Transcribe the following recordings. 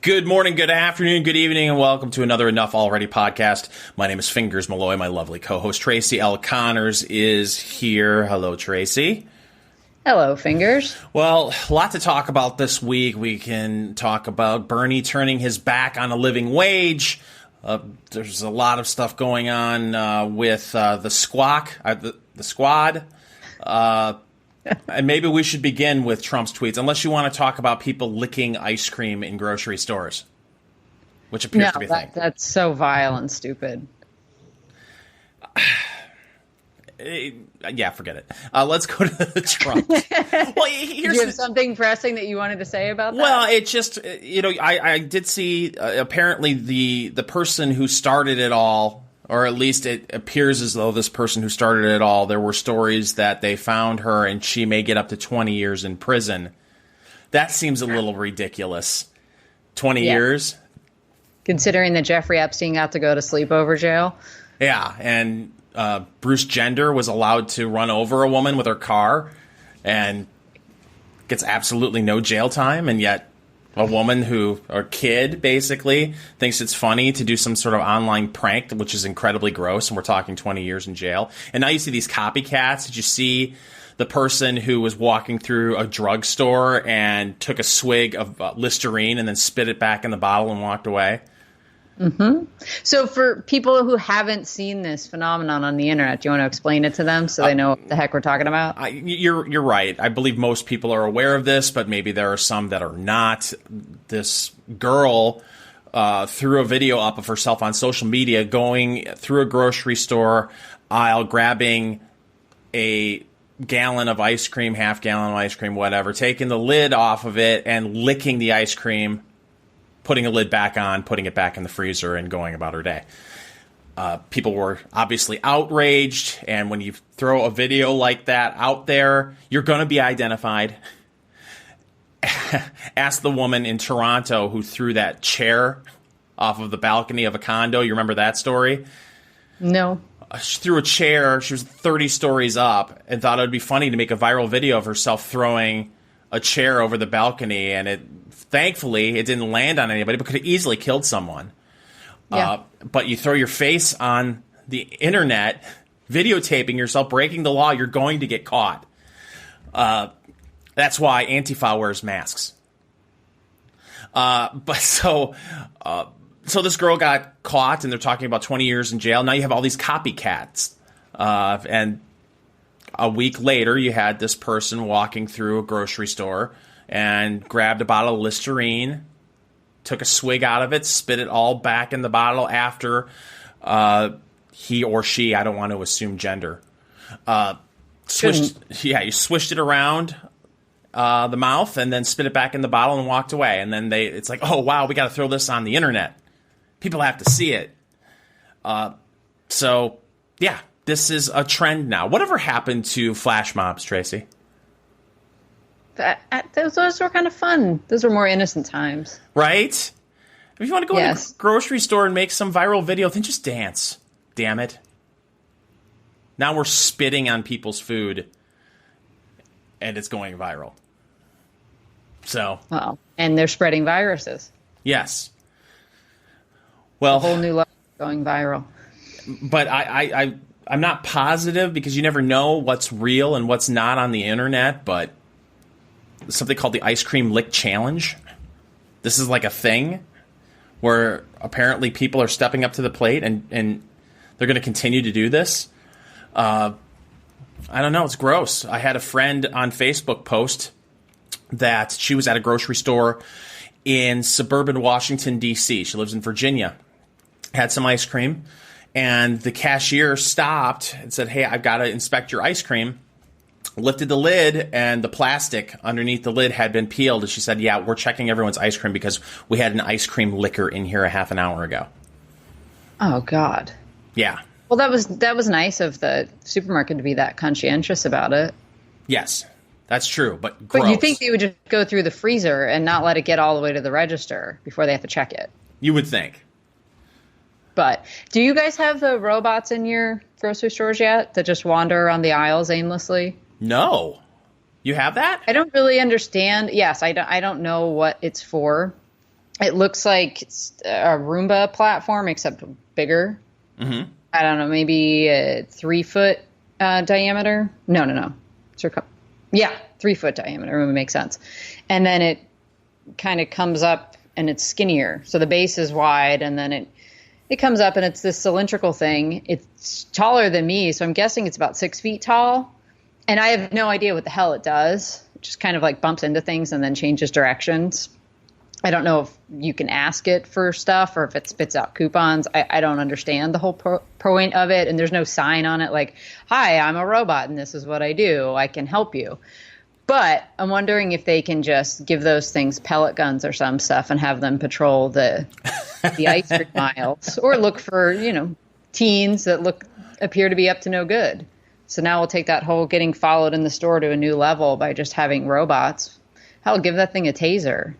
Good morning, good afternoon, good evening, and welcome to another Enough Already podcast. My name is Fingers Malloy. My lovely co-host Tracy L. Connors is here. Hello, Tracy. Hello, Fingers. Well, a lot to talk about this week. We can talk about Bernie turning his back on a living wage. There's a lot of stuff going on with the squad. And maybe we should begin with Trump's tweets, unless you want to talk about people licking ice cream in grocery stores, which appears to be a thing. That's so vile and stupid. Yeah, forget it. Let's go to Trump. Well, you have something pressing that you wanted to say about that? Well, it just, I did see apparently the person who started it all, or at least it appears as though this person who started it all, there were stories that they found her and she may get up to 20 years in prison. That seems a little ridiculous. 20 years? Considering that Jeffrey Epstein got to go to sleepover jail. Yeah, and Bruce Jenner was allowed to run over a woman with her car and gets absolutely no jail time, and yet a woman or kid basically thinks it's funny to do some sort of online prank, which is incredibly gross, and we're talking 20 years in jail. And now you see these copycats. Did you see the person who was walking through a drugstore and took a swig of Listerine and then spit it back in the bottle and walked away? Mm-hmm. So for people who haven't seen this phenomenon on the internet, do you want to explain it to them so they know what the heck we're talking about? You're right. I believe most people are aware of this, but maybe there are some that are not. This girl threw a video up of herself on social media going through a grocery store aisle, grabbing a gallon of ice cream, half gallon of ice cream, whatever, taking the lid off of it and licking the ice cream, putting a lid back on, putting it back in the freezer, and going about her day. People were obviously outraged, and when you throw a video like that out there, you're going to be identified. Ask the woman in Toronto who threw that chair off of the balcony of a condo. You remember that story? No. She threw a chair. She was 30 stories up and thought it would be funny to make a viral video of herself throwing a chair over the balcony, and thankfully, it didn't land on anybody, but could have easily killed someone. Yeah. But you throw your face on the internet, videotaping yourself breaking the law, you're going to get caught. That's why Antifa wears masks. So this girl got caught, and they're talking about 20 years in jail. Now you have all these copycats. And a week later, you had this person walking through a grocery store and grabbed a bottle of Listerine, took a swig out of it, spit it all back in the bottle after he or she, I don't want to assume gender, you swished it around the mouth and then spit it back in the bottle and walked away. And then it's like, oh, wow, we got to throw this on the internet. People have to see it. So, yeah, this is a trend now. Whatever happened to flash mobs, Tracy? Those were kind of fun. Those were more innocent times. Right? If you want to go to a grocery store and make some viral video, then just dance. Damn it. Now we're spitting on people's food, and it's going viral. So. Well, and they're spreading viruses. Yes. Well, a whole new level going viral. But I'm not positive, because you never know what's real and what's not on the internet, but something called the Ice Cream Lick Challenge. This is like a thing where apparently people are stepping up to the plate, and they're going to continue to do this. I don't know. It's gross. I had a friend on Facebook post that she was at a grocery store in suburban Washington, D.C. She lives in Virginia. Had some ice cream, and the cashier stopped and said, "Hey, I've got to inspect your ice cream." Lifted the lid, and the plastic underneath the lid had been peeled. And she said, "Yeah, we're checking everyone's ice cream because we had an ice cream licker in here a half an hour ago." Oh, God. Yeah. Well, that was nice of the supermarket to be that conscientious about it. Yes, that's true, but gross. But you think they would just go through the freezer and not let it get all the way to the register before they have to check it? You would think. But do you guys have the robots in your grocery stores yet that just wander around the aisles aimlessly? No. You have that? I don't really understand. Yes, I don't know what it's for. It looks like it's a Roomba platform, except bigger. Mm-hmm. I don't know, maybe a 3-foot diameter. No. Yeah, 3-foot diameter. Roomba makes sense. And then it kind of comes up and it's skinnier. So the base is wide, and then it comes up and it's this cylindrical thing. It's taller than me, so I'm guessing it's about 6 feet tall. And I have no idea what the hell it does. It just kind of like bumps into things and then changes directions. I don't know if you can ask it for stuff or if it spits out coupons. I don't understand the whole point of it. And there's no sign on it like, hi, I'm a robot and this is what I do. I can help you. But I'm wondering if they can just give those things pellet guns or some stuff and have them patrol the ice cream miles, or look for, teens that appear to be up to no good. So now we'll take that whole getting followed in the store to a new level by just having robots. Hell, give that thing a taser.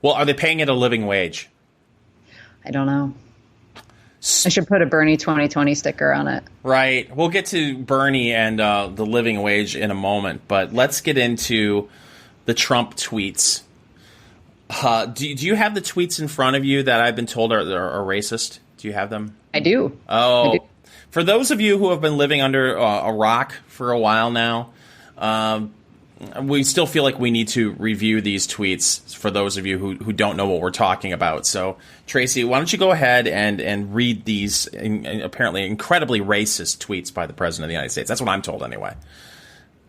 Well, are they paying it a living wage? I don't know. I should put a Bernie 2020 sticker on it. Right. We'll get to Bernie and the living wage in a moment, but let's get into the Trump tweets. Do you have the tweets in front of you that I've been told are racist? Do you have them? I do. Oh, I do. For those of you who have been living under a rock for a while now, we still feel like we need to review these tweets for those of you who don't know what we're talking about. So, Tracy, why don't you go ahead and read these apparently incredibly racist tweets by the President of the United States. That's what I'm told anyway.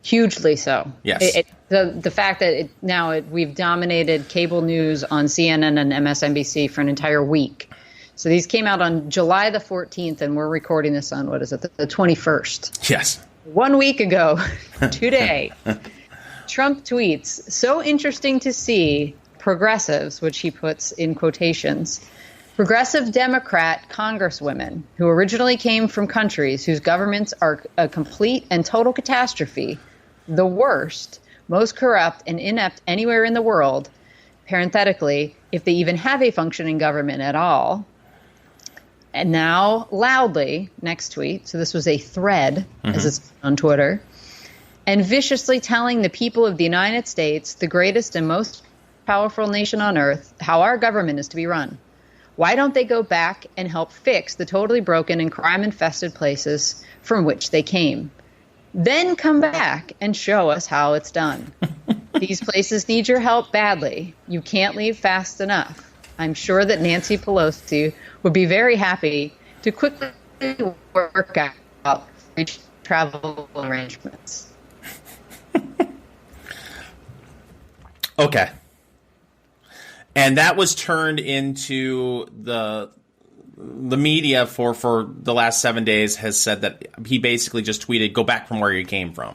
Hugely so. Yes. The fact that we've dominated cable news on CNN and MSNBC for an entire week. So these came out on July the 14th, and we're recording this on, what is it, the 21st? Yes. 1 week ago, today. Trump tweets, so interesting to see progressives, which he puts in quotations, progressive Democrat congresswomen who originally came from countries whose governments are a complete and total catastrophe, the worst, most corrupt and inept anywhere in the world, parenthetically, if they even have a functioning government at all. And now, loudly, next tweet, so this was a thread, as it's on Twitter, and viciously telling the people of the United States, the greatest and most powerful nation on earth, how our government is to be run. Why don't they go back and help fix the totally broken and crime-infested places from which they came? Then come back and show us how it's done. These places need your help badly. You can't leave fast enough. I'm sure that Nancy Pelosi would be very happy to quickly work out free travel arrangements. Okay. And that was turned into the media for the last 7 days has said that he basically just tweeted, go back from where you came from.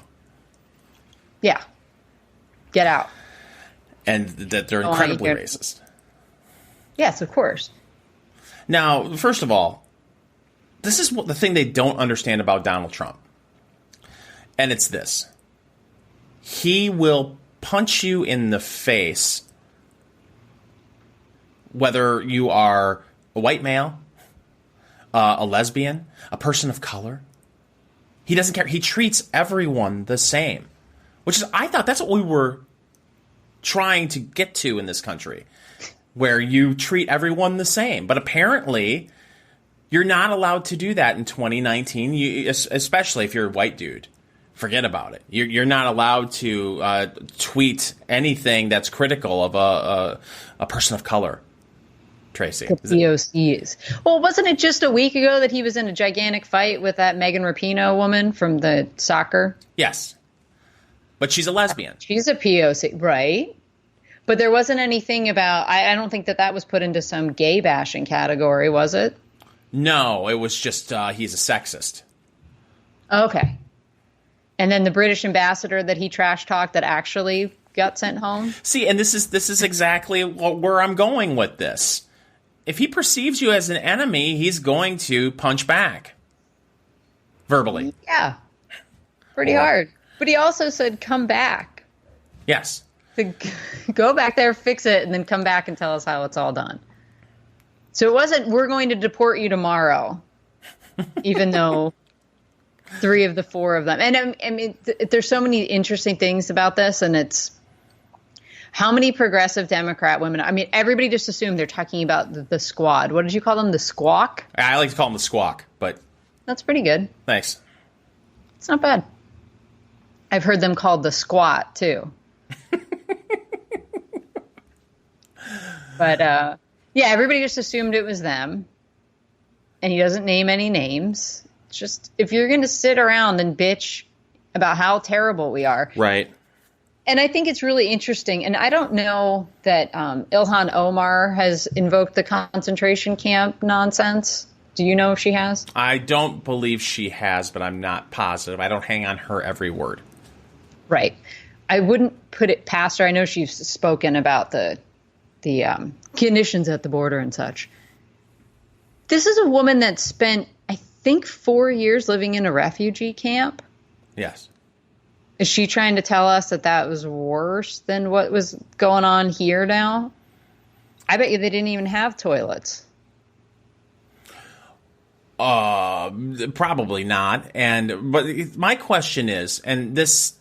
Yeah. Get out. And that they're incredibly racist. Yes, of course. Now, first of all, this is the thing they don't understand about Donald Trump. And it's this. He will punch you in the face whether you are a white male, a lesbian, a person of color. He doesn't care. He treats everyone the same, which is, I thought that's what we were trying to get to in this country, where you treat everyone the same. But apparently, you're not allowed to do that in 2019, especially if you're a white dude. Forget about it. You're not allowed to tweet anything that's critical of a person of color. Tracy. POCs. Well, wasn't it just a week ago that he was in a gigantic fight with that Megan Rapinoe woman from the soccer? Yes. But she's a lesbian. She's a POC, right? But there wasn't anything about, I don't think that was put into some gay bashing category, was it? No, it was just he's a sexist. Okay. And then the British ambassador that he trash talked that actually got sent home? See, and this is exactly where I'm going with this. If he perceives you as an enemy, he's going to punch back. Verbally. Yeah. Pretty hard. But he also said, come back. Yes. To go back there, fix it, and then come back and tell us how it's all done. So it wasn't, we're going to deport you tomorrow, even though 3 of the 4 of them. And I mean, there's so many interesting things about this, and it's, How many progressive Democrat women? I mean, everybody just assumed they're talking about the squad. What did you call them? The squawk? I like to call them the squawk, but that's pretty good. Thanks. It's not bad. I've heard them called the squat too. But yeah, everybody just assumed it was them, and he doesn't name any names. It's just, if you're going to sit around and bitch about how terrible we are, right? And I think it's really interesting, and I don't know that Ilhan Omar has invoked the concentration camp nonsense. Do you know if she has? I don't believe she has, but I'm not positive. I don't hang on her every word. Right. I wouldn't put it past her. I know she's spoken about the conditions at the border and such. This is a woman that spent, I think, 4 years living in a refugee camp. Yes. Is she trying to tell us that that was worse than what was going on here now? I bet you they didn't even have toilets. Probably not. But my question is, and this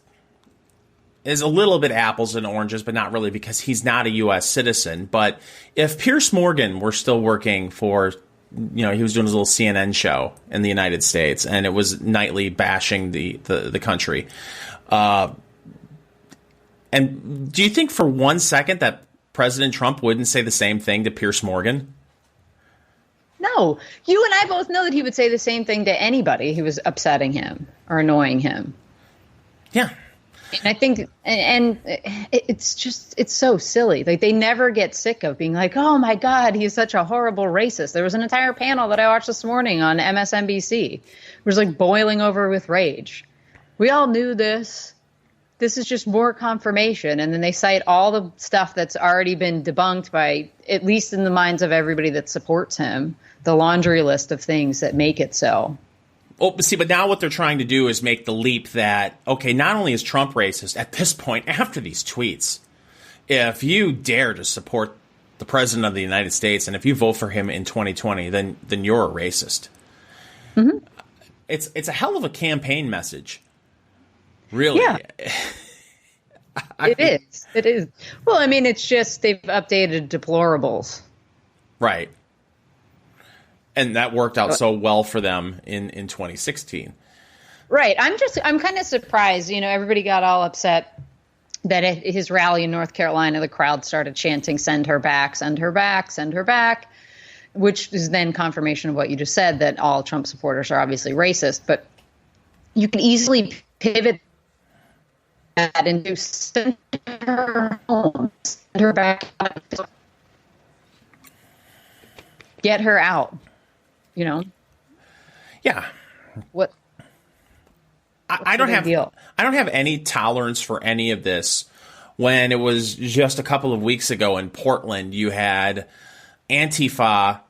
is a little bit apples and oranges, but not really, because he's not a U.S. citizen. But if Piers Morgan were still working for, he was doing his little CNN show in the United States, and it was nightly bashing the country. And do you think for 1 second that President Trump wouldn't say the same thing to Piers Morgan? No. You and I both know that he would say the same thing to anybody who was upsetting him or annoying him. Yeah. And I think, and it's so silly. Like, they never get sick of being like, oh my God, he's such a horrible racist. There was an entire panel that I watched this morning on MSNBC. It was like boiling over with rage. We all knew this. This is just more confirmation. And then they cite all the stuff that's already been debunked by, at least in the minds of everybody that supports him, the laundry list of things that make it so. Oh, see, but now what they're trying to do is make the leap that, okay, not only is Trump racist, at this point, after these tweets, if you dare to support the president of the United States and if you vote for him in 2020, then you're a racist. Mm-hmm. It's a hell of a campaign message. Really? Yeah. It is. Well, I mean, it's just they've updated deplorables. Right. And that worked out so well for them in 2016. Right. I'm kind of surprised. Everybody got all upset that at his rally in North Carolina, the crowd started chanting, send her back, send her back, send her back, which is then confirmation of what you just said, that all Trump supporters are obviously racist. But you can easily pivot that into send her home, send her back, get her out. Yeah. What? I don't have any tolerance for any of this. When it was just a couple of weeks ago in Portland, you had Antifa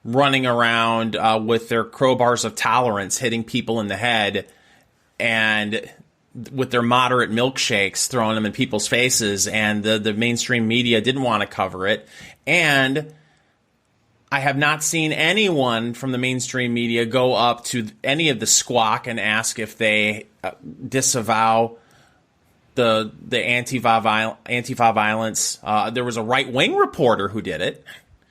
running around with their crowbars of tolerance, hitting people in the head, and with their moderate milkshakes, throwing them in people's faces, and the mainstream media didn't want to cover it. And I have not seen anyone from the mainstream media go up to any of the squawk and ask if they disavow the Antifa violence. There was a right-wing reporter who did it.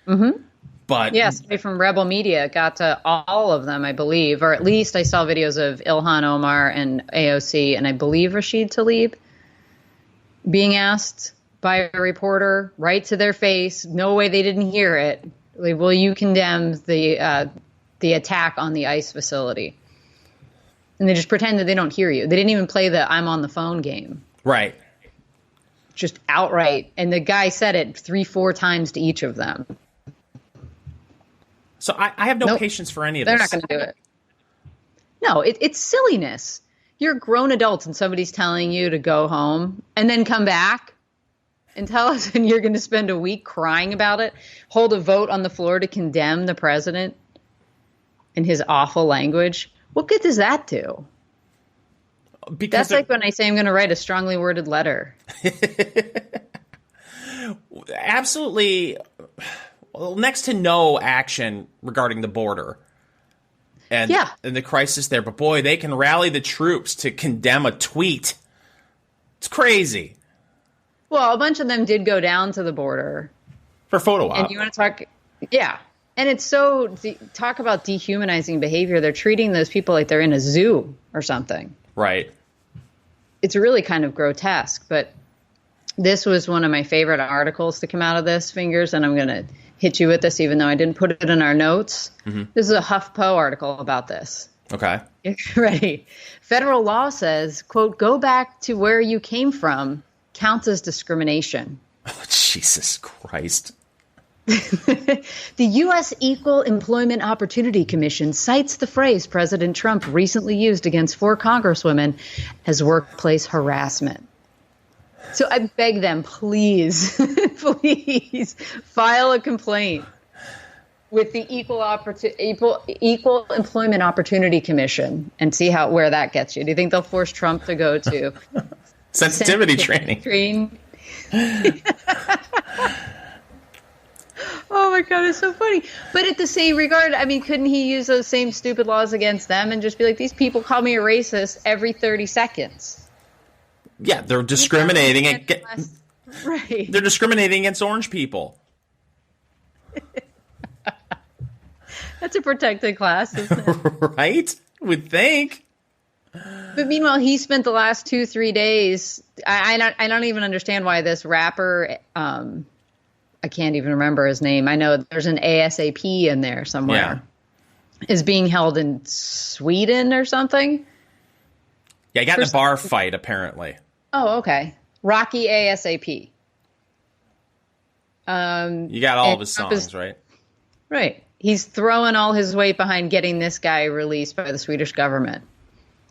Mm-hmm. But yes, somebody from Rebel Media got to all of them, I believe, or at least I saw videos of Ilhan Omar and AOC, and I believe Rashid Tlaib being asked by a reporter right to their face, no way they didn't hear it, will you condemn the attack on the ICE facility? And they just pretend that they don't hear you. They didn't even play the I'm on the phone game. Right. Just outright. And the guy said it 3-4 times to each of them. So I have no patience for any of this. They're not going to do it. No, it's silliness. You're grown adults and somebody's telling you to go home and then come back and tell us, and you're going to spend a week crying about it, hold a vote on the floor to condemn the president and his awful language. What good does that do? Because that's like when I say I'm going to write a strongly worded letter. Absolutely. Well, next to no action regarding the border and the crisis there. But boy, they can rally the troops to condemn a tweet. It's crazy. Well, a bunch of them did go down to the border. For photo op. And you want to talk, yeah. And it's so, talk about dehumanizing behavior. They're treating those people like they're in a zoo or something. Right. It's really kind of grotesque, but this was one of my favorite articles to come out of this, Fingers, and I'm going to hit you with this even though I didn't put it in our notes. Mm-hmm. This is a HuffPo article about this. Okay. Ready. Federal law says, quote, go back to where you came from counts as discrimination. Oh, Jesus Christ. The U.S. Equal Employment Opportunity Commission cites the phrase President Trump recently used against 4 congresswomen as workplace harassment. So I beg them, please, please file a complaint with the Equal Employment Opportunity Commission and see where that gets you. Do you think they'll force Trump to go to sensitivity training? Oh my God, it's so funny. But at the same regard, I mean, couldn't he use those same stupid laws against them and just be like, these people call me a racist every 30 seconds? Yeah, they're discriminating. Right. They're discriminating against orange people. That's a protected class, isn't it? Right? Would think. But meanwhile, he spent the last 2-3 days. I don't even understand why this rapper. I can't even remember his name. I know there's an ASAP in there somewhere. Yeah. Is being held in Sweden or something. Yeah, he got in a bar fight apparently. Oh, okay. Rocky ASAP. You got all of his songs, right? Right. He's throwing all his weight behind getting this guy released by the Swedish government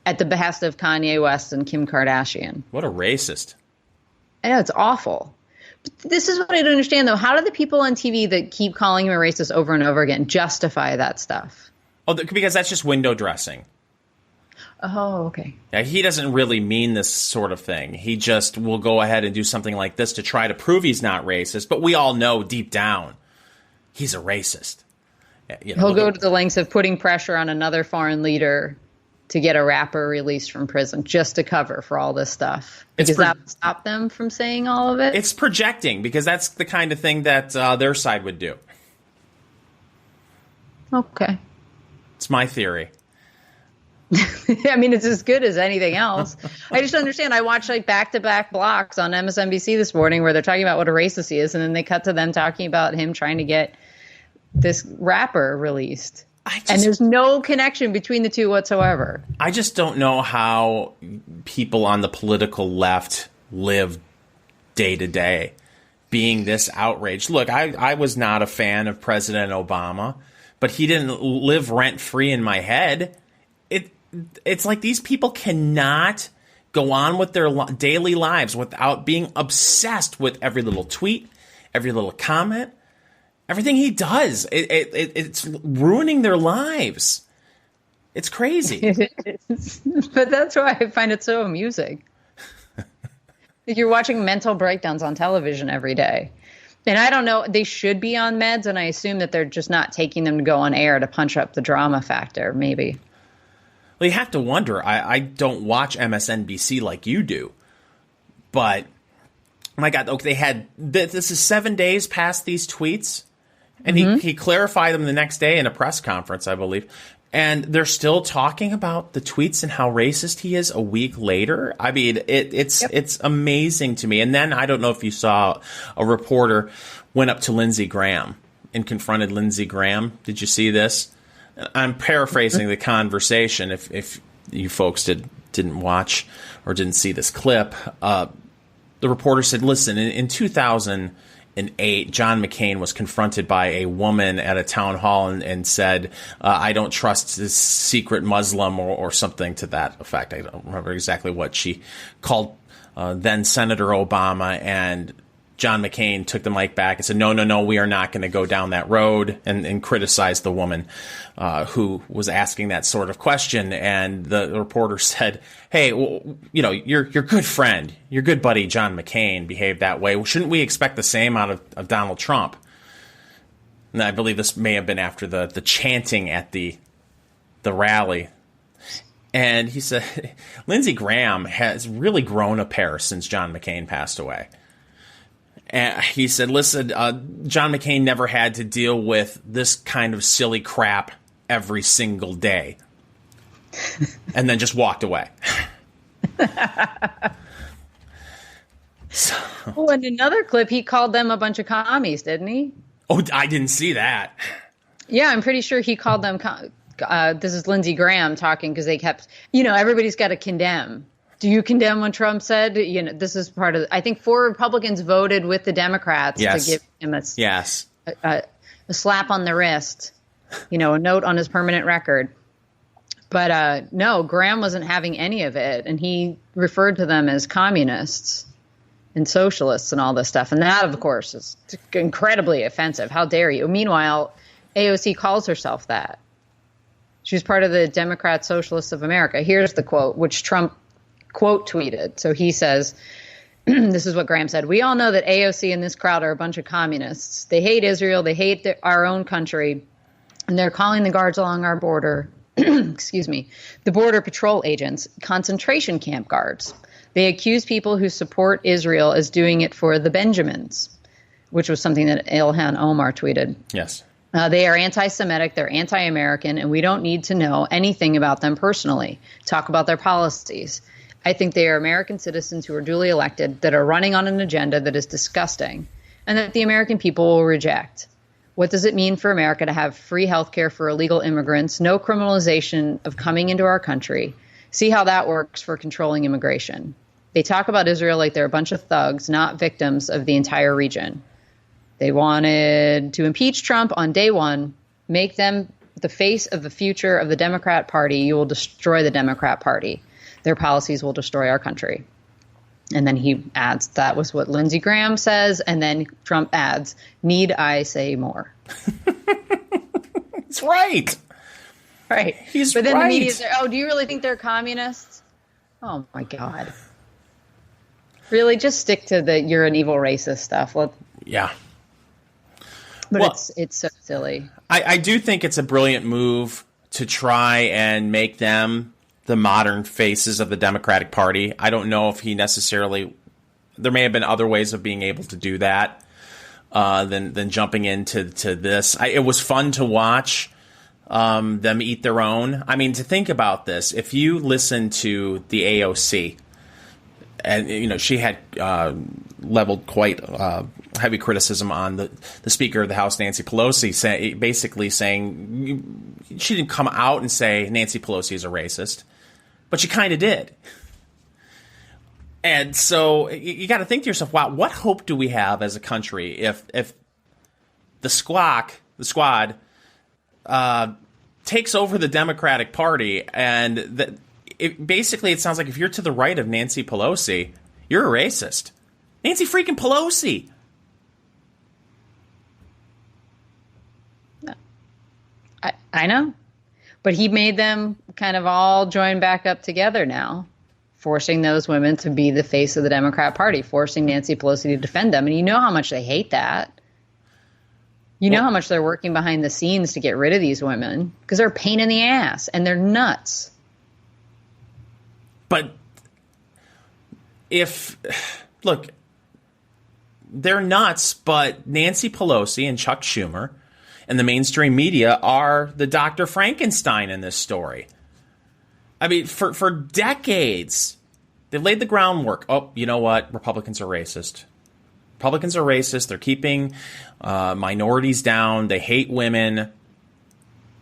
at the behest of Kanye West and Kim Kardashian. What a racist. I know, it's awful. But this is what I don't understand, though. How do the people on TV that keep calling him a racist over and over again justify that stuff? Oh, because that's just window dressing. Oh, okay. Yeah, he doesn't really mean this sort of thing. He just will go ahead and do something like this to try to prove he's not racist. But we all know deep down he's a racist. You know, he'll go to the lengths of putting pressure on another foreign leader to get a rapper released from prison just to cover for all this stuff. Because that would stop them from saying all of it? It's projecting, because that's the kind of thing that their side would do. Okay. It's my theory. I mean, it's as good as anything else. I just don't understand. I watched like back-to-back blocks on MSNBC this morning where they're talking about what a racist he is, and then they cut to them talking about him trying to get this rapper released. And there's no connection between the two whatsoever. I just don't know how people on the political left live day to day being this outraged. Look, I was not a fan of President Obama, but he didn't live rent-free in my head. It's like these people cannot go on with their daily lives without being obsessed with every little tweet, every little comment, everything he does. It's ruining their lives. It's crazy. But that's why I find it so amusing. You're watching mental breakdowns on television every day. And I don't know, they should be on meds, and I assume that they're just not taking them to go on air to punch up the drama factor, maybe. Well, you have to wonder. I don't watch MSNBC like you do. But, my God, okay, they had, this is 7 days past these tweets. And he clarified them the next day in a press conference, I believe. And they're still talking about the tweets and how racist he is a week later. I mean, it's amazing to me. And then I don't know if you saw a reporter went up to Lindsey Graham and confronted Lindsey Graham. Did you see this? I'm paraphrasing the conversation. If you folks didn't watch or didn't see this clip, the reporter said, "Listen, in 2008, John McCain was confronted by a woman at a town hall and said, I don't trust this secret Muslim or something to that effect." I don't remember exactly what she called then Senator Obama, and John McCain took the mic back and said, no, we are not going to go down that road, and criticized the woman who was asking that sort of question. And the reporter said, "Hey, well, you know, your good friend, your good buddy John McCain behaved that way. Shouldn't we expect the same out of Donald Trump?" And I believe this may have been after the chanting at the rally. And he said, Lindsey Graham has really grown a pair since John McCain passed away. And he said, listen, John McCain never had to deal with this kind of silly crap every single day. And then just walked away. Oh, in another clip, he called them a bunch of commies, didn't he? Oh, I didn't see that. Yeah, I'm pretty sure he called them. This is Lindsey Graham talking because they kept, everybody's got to condemn. Do you condemn what Trump said? This is part of. I think 4 Republicans voted with the Democrats to give him a slap on the wrist, a note on his permanent record. But no, Graham wasn't having any of it, and he referred to them as communists and socialists and all this stuff. And that, of course, is incredibly offensive. How dare you? Meanwhile, AOC calls herself that. She's part of the Democrat Socialists of America. Here's the quote, which Trump quote tweeted. So he says, this is what Graham said. We all know that AOC and this crowd are a bunch of communists. They hate Israel. They hate our own country. And they're calling the guards along our border, the border patrol agents, concentration camp guards. They accuse people who support Israel as doing it for the Benjamins, which was something that Ilhan Omar tweeted. Yes. They are anti-Semitic, they're anti-American, and we don't need to know anything about them personally. Talk about their policies. I think they are American citizens who are duly elected that are running on an agenda that is disgusting and that the American people will reject. What does it mean for America to have free health care for illegal immigrants, no criminalization of coming into our country? See how that works for controlling immigration. They talk about Israel like they're a bunch of thugs, not victims of the entire region. They wanted to impeach Trump on day one, make them the face of the future of the Democrat Party. You will destroy the Democrat Party. Their policies will destroy our country. And then he adds, that was what Lindsey Graham says. And then Trump adds, need I say more? That's right. Right. He's but then right. the media says, do you really think they're communists? Oh, my God. Really? Just stick to the you're an evil racist stuff. Yeah. But it's so silly. I do think it's a brilliant move to try and make them the modern faces of the Democratic Party. I don't know if he necessarily – there may have been other ways of being able to do that than jumping into this. It was fun to watch them eat their own. I mean, to think about this, if you listen to the AOC – and, she had leveled quite heavy criticism on the Speaker of the House, Nancy Pelosi, basically saying she didn't come out and say Nancy Pelosi is a racist, but she kind of did. And so you got to think to yourself, wow, what hope do we have as a country if the squad, takes over the Democratic Party and basically, it sounds like if you're to the right of Nancy Pelosi, you're a racist. Nancy freaking Pelosi. I know. But he made them kind of all join back up together now, forcing those women to be the face of the Democrat Party, forcing Nancy Pelosi to defend them. And you know how much they hate that. You know how much they're working behind the scenes to get rid of these women because they're a pain in the ass and they're nuts. But look, they're nuts, but Nancy Pelosi and Chuck Schumer and the mainstream media are the Dr. Frankenstein in this story. I mean, for decades, they've laid the groundwork. Oh, you know what? Republicans are racist. Republicans are racist. They're keeping minorities down. They hate women.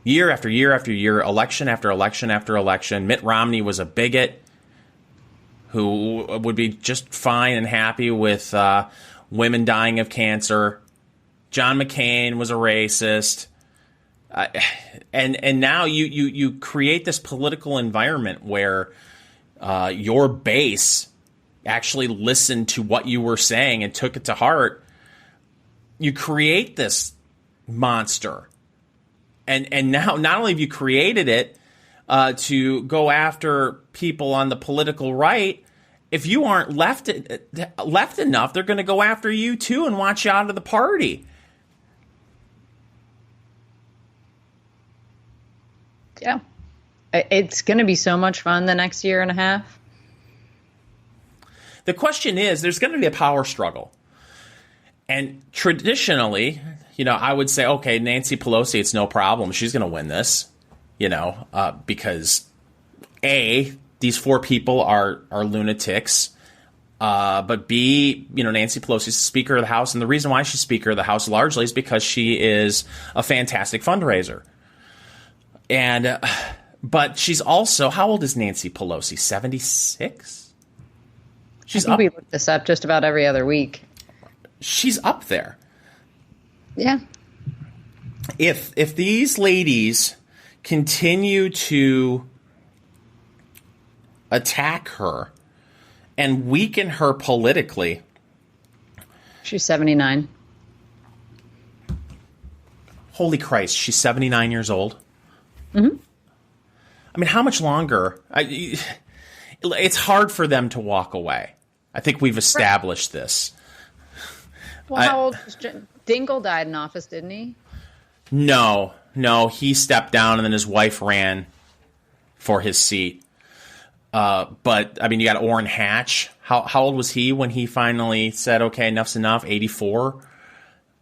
Year after year after year, election after election after election, Mitt Romney was a bigot who would be just fine and happy with women dying of cancer. John McCain was a racist. And now you create this political environment where your base actually listened to what you were saying and took it to heart. You create this monster. And now not only have you created it to go after people on the political right, if you aren't left enough, they're going to go after you too and want you out of the party. Yeah. It's going to be so much fun the next year and a half. The question is, there's going to be a power struggle. And traditionally, I would say, okay, Nancy Pelosi, it's no problem. She's going to win this, because A, these 4 people are lunatics. But B, Nancy Pelosi is Speaker of the House. And the reason why she's Speaker of the House largely is because she is a fantastic fundraiser. And but she's also, how old is Nancy Pelosi? 76? She's I think we look this up just about every other week. She's up there. Yeah. If these ladies continue to attack her and weaken her politically. She's 79. Holy Christ, she's 79 years old? Mm-hmm. I mean, how much longer? It's hard for them to walk away. I think we've established this. Well, how old is Dingell died in office, didn't he? No, he stepped down and then his wife ran for his seat. But, I mean, you got Orrin Hatch. How old was he when he finally said, okay, enough's enough? 84?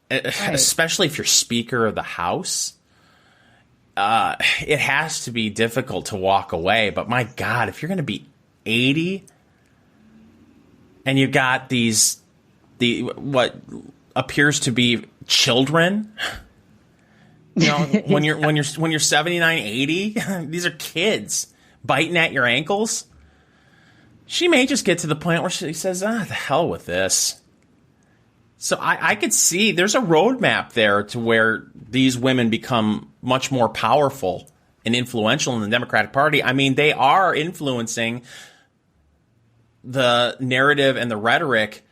Right. Especially if you're Speaker of the House. It has to be difficult to walk away. But, my God, if you're going to be 80 and you got what appears to be children, when you're 79, 80, these are kids biting at your ankles. She may just get to the point where she says, the hell with this. So I could see there's a roadmap there to where these women become much more powerful and influential in the Democratic Party. I mean, they are influencing the narrative and the rhetoric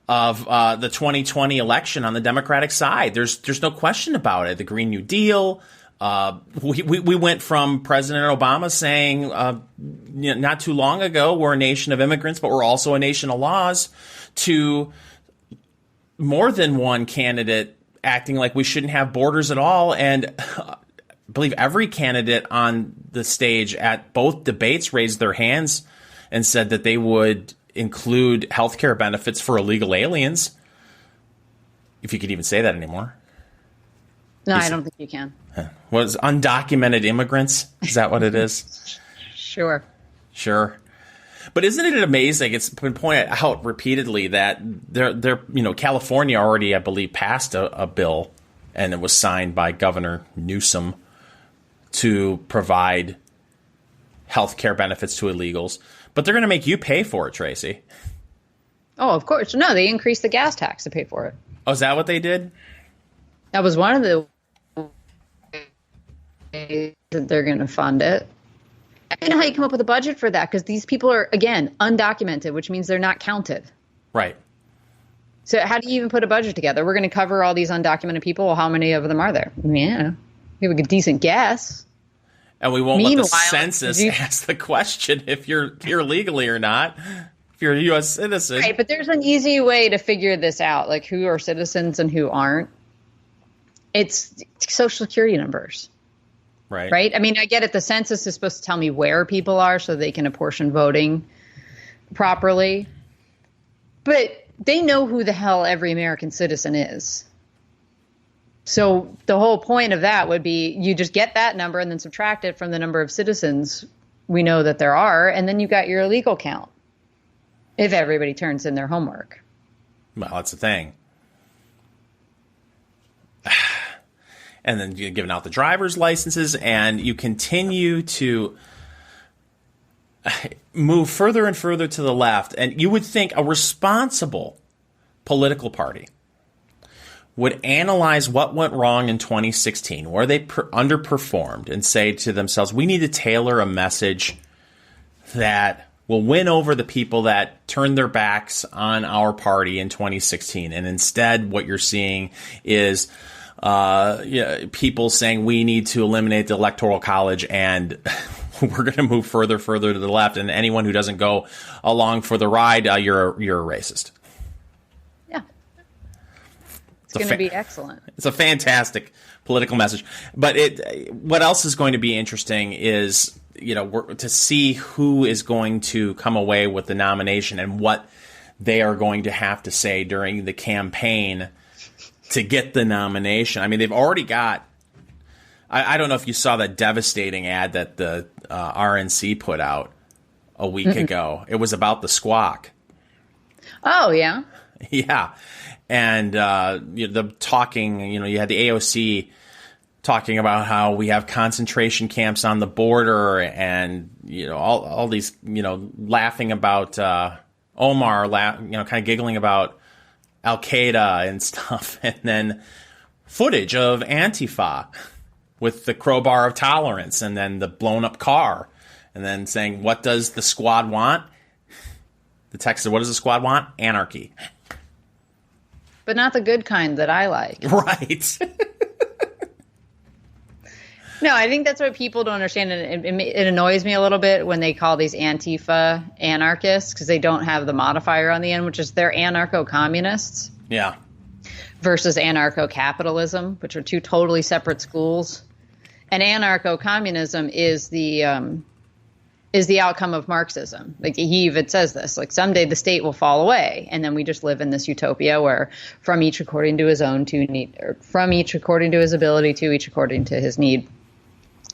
of the 2020 election on the Democratic side. There's no question about it. The Green New Deal. We went from President Obama saying not too long ago, we're a nation of immigrants, but we're also a nation of laws, to more than one candidate acting like we shouldn't have borders at all. And I believe every candidate on the stage at both debates raised their hands and said that they would include health care benefits for illegal aliens. If you could even say that anymore. No, I don't think you can. What is undocumented immigrants? Is that what it is? Sure. But isn't it amazing? It's been pointed out repeatedly that California already, I believe, passed a bill, and it was signed by Governor Newsom to provide health care benefits to illegals. But they're going to make you pay for it, Tracy. Oh, of course. No, they increased the gas tax to pay for it. Oh, is that what they did? That was one of the ways that they're going to fund it. I don't know how you come up with a budget for that, because these people are, again, undocumented, which means they're not counted. Right. So how do you even put a budget together? We're going to cover all these undocumented people. Well, how many of them are there? Yeah, we have a decent guess. And we won't let the census ask the question if you're here legally or not, if you're a U.S. citizen. Right, but there's an easy way to figure this out, like who are citizens and who aren't. It's Social Security numbers. Right. I mean, I get it. The census is supposed to tell me where people are so they can apportion voting properly. But they know who the hell every American citizen is. So the whole point of that would be you just get that number and then subtract it from the number of citizens we know that there are. And then you got your illegal count if everybody turns in their homework. Well, that's the thing. And then you're giving out the driver's licenses, and you continue to move further and further to the left. And you would think a responsible political party would analyze what went wrong in 2016, where they underperformed, and say to themselves, we need to tailor a message that will win over the people that turned their backs on our party in 2016. And instead, what you're seeing is people saying we need to eliminate the Electoral College, and we're going to move further to the left. And anyone who doesn't go along for the ride, you're a racist. Yeah, it's going to be excellent. It's a fantastic political message. But what else is going to be interesting is to see who is going to come away with the nomination and what they are going to have to say during the campaign to get the nomination. I mean, they've already got, I don't know if you saw that devastating ad that the RNC put out a week ago. It was about the squawk. Oh, yeah. Yeah. And the talking, you had the AOC talking about how we have concentration camps on the border and, all these, laughing about Omar, kind of giggling about Al-Qaeda and stuff. And then footage of Antifa with the crowbar of tolerance and then the blown up car. And then saying, what does the squad want? The text said, what does the squad want? Anarchy. But not the good kind that I like. Right. No, I think that's what people don't understand. And it annoys me a little bit when they call these Antifa anarchists because they don't have the modifier on the end, which is they're anarcho-communists. Yeah. Versus anarcho-capitalism, which are two totally separate schools. And anarcho-communism is the outcome of Marxism. Like he even says this, like someday the state will fall away. And then we just live in this utopia where from each according to his own to need, or from each according to his ability to each according to his need,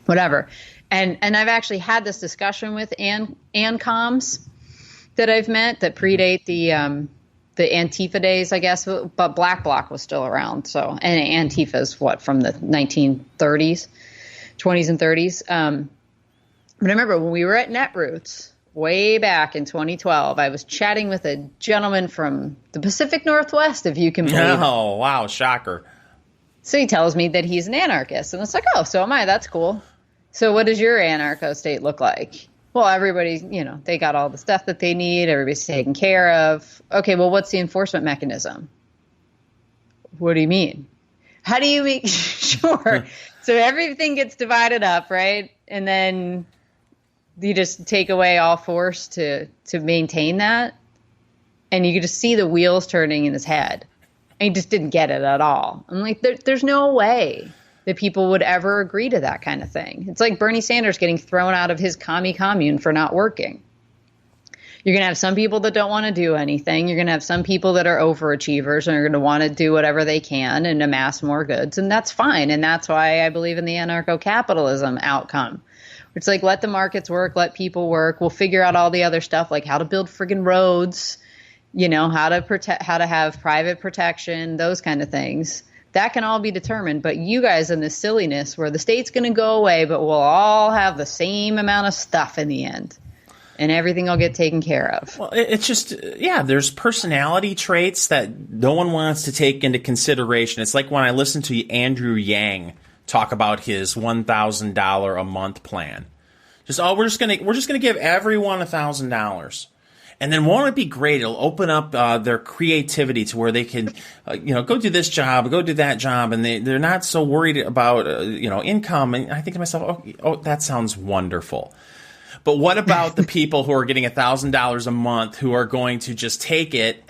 whatever. And I've actually had this discussion with ANCOMs that I've met that predate the Antifa days, I guess, but Black Bloc was still around. So, and Antifa is from the 1930s, 20s and 30s. But I remember when we were at Netroots way back in 2012, I was chatting with a gentleman from the Pacific Northwest, if you can believe it. Oh, wow, shocker. So he tells me that he's an anarchist. And it's like, oh, so am I. That's cool. So what does your anarcho state look like? Well, everybody's, they got all the stuff that they need. Everybody's taken care of. Okay, well, what's the enforcement mechanism? What do you mean? How do you make sure? So everything gets divided up, right? And then you just take away all force to maintain that. And you could just see the wheels turning in his head. And he just didn't get it at all. I'm like, there's no way that people would ever agree to that kind of thing. It's like Bernie Sanders getting thrown out of his commune for not working. You're going to have some people that don't want to do anything. You're going to have some people that are overachievers and are going to want to do whatever they can and amass more goods. And that's fine. And that's why I believe in the anarcho-capitalism outcome. It's like, let the markets work, let people work. We'll figure out all the other stuff, like how to build friggin' roads, how to have private protection, those kind of things. That can all be determined. But you guys in this silliness where the state's going to go away, but we'll all have the same amount of stuff in the end. And everything will get taken care of. Well, it's just, there's personality traits that no one wants to take into consideration. It's like when I listen to Andrew Yang talk about his $1,000 a month plan. We're just gonna give everyone $1,000. And then won't it be great? It'll open up their creativity to where they can, go do this job, go do that job, and they're not so worried about, income. And I think to myself, oh, that sounds wonderful. But what about the people who are getting $1,000 a month who are going to just take it,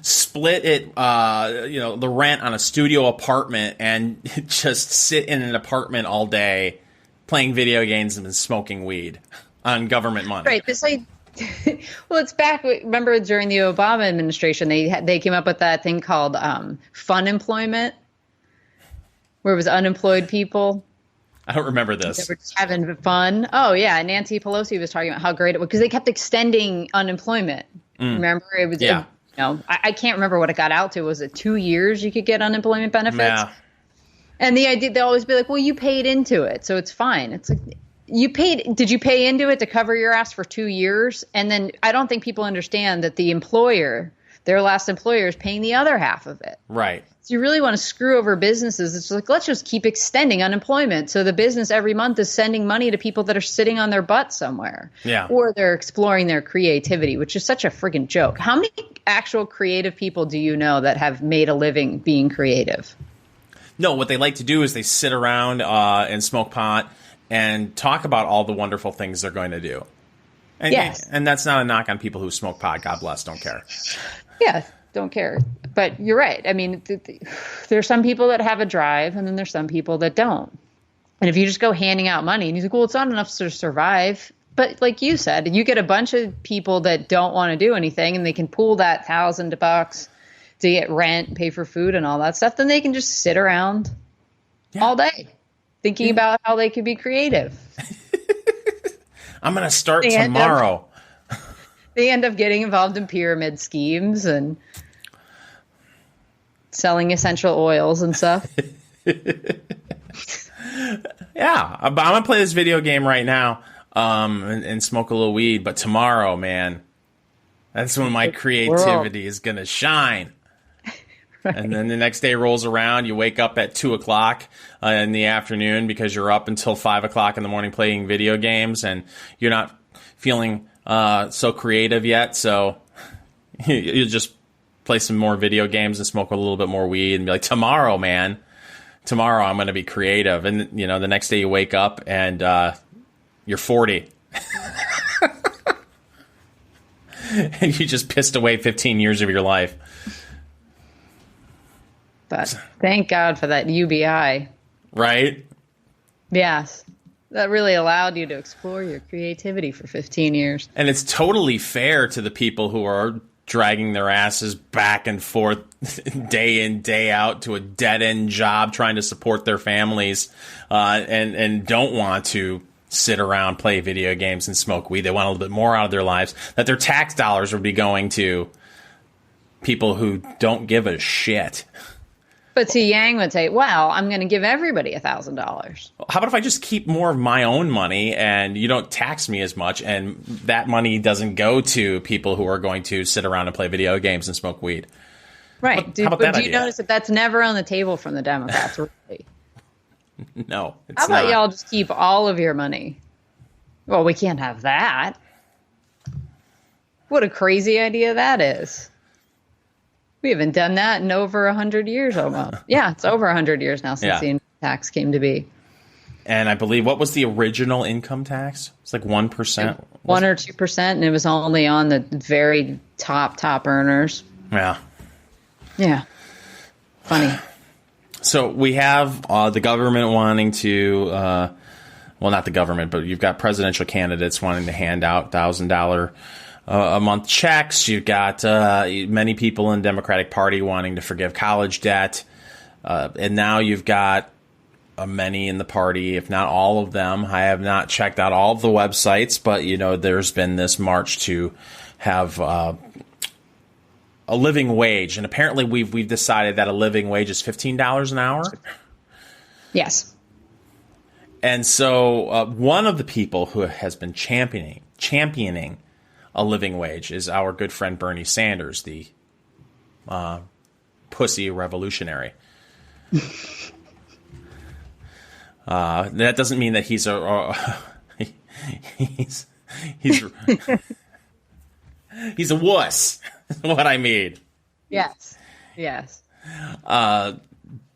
split it, the rent on a studio apartment and just sit in an apartment all day playing video games and smoking weed on government money? Right. Well, it's back. Remember during the Obama administration, they came up with that thing called fun employment, where it was unemployed people. I don't remember this. They were just having fun. Oh, yeah. And Nancy Pelosi was talking about how great it was because they kept extending unemployment. Remember? It was, I can't remember what it got out to. Was it 2 years you could get unemployment benefits? Yeah. And the idea, they'll always be like, well, you paid into it, so it's fine. It's like, did you pay into it to cover your ass for 2 years? And then I don't think people understand that the employer, their last employer, is paying the other half of it. Right. So you really want to screw over businesses. It's like, let's just keep extending unemployment. So the business every month is sending money to people that are sitting on their butt somewhere. Yeah. Or they're exploring their creativity, which is such a friggin' joke. How many actual creative people do you know that have made a living being creative? No, what they like to do is they sit around and smoke pot and talk about all the wonderful things they're going to do. And, yes. And that's not a knock on people who smoke pot. God bless. Don't care. Yeah, don't care. But you're right. I mean, there's some people that have a drive, and then there's some people that don't. And if you just go handing out money, and you think, well, it's not enough to survive. But like you said, you get a bunch of people that don't want to do anything, and they can pool that $1,000 to get rent, pay for food, and all that stuff. Then they can just sit around all day thinking about how they could be creative. I'm going to start tomorrow. They end up getting involved in pyramid schemes and selling essential oils and stuff. Yeah, I'm going to play this video game right now and smoke a little weed. But tomorrow, man, that's when my creativity is going to shine. Right. And then the next day rolls around. You wake up at 2 o'clock in the afternoon because you're up until 5 o'clock in the morning playing video games, and you're not feeling so creative yet. So you just play some more video games and smoke a little bit more weed and be like, tomorrow, man, tomorrow I'm going to be creative. And, the next day you wake up and you're 40. And you just pissed away 15 years of your life. But thank God for that UBI. Right? Yes. That really allowed you to explore your creativity for 15 years. And it's totally fair to the people who are dragging their asses back and forth day in, day out to a dead-end job trying to support their families and don't want to sit around, play video games, and smoke weed. They want a little bit more out of their lives, that their tax dollars would be going to people who don't give a shit. But see, Yang would say, well, I'm going to give everybody $1,000. How about if I just keep more of my own money and you don't tax me as much, and that money doesn't go to people who are going to sit around and play video games and smoke weed? Right. How about that do idea? You notice that that's never on the table from the Democrats? Really? No, it's How about not. y'all just keep all of your money? Well, we can't have that. What a crazy idea that is. We haven't done that in over 100 years almost. Yeah, it's over 100 years now since the income tax came to be. And I believe, what was the original income tax? It's like 1%. 1 or 2%, and it was only on the very top earners. Yeah. Yeah. Funny. So we have the government wanting to, well, not the government, but you've got presidential candidates wanting to hand out $1,000 a month checks. You've got many people in the Democratic Party wanting to forgive college debt. And now you've got many in the party, if not all of them. I have not checked out all of the websites, but, there's been this march to have a living wage. And apparently we've decided that a living wage is $15 an hour. Yes. And so one of the people who has been championing a living wage is our good friend Bernie Sanders, the pussy revolutionary. That doesn't mean that he's he's a wuss. Is what I mean. Yes.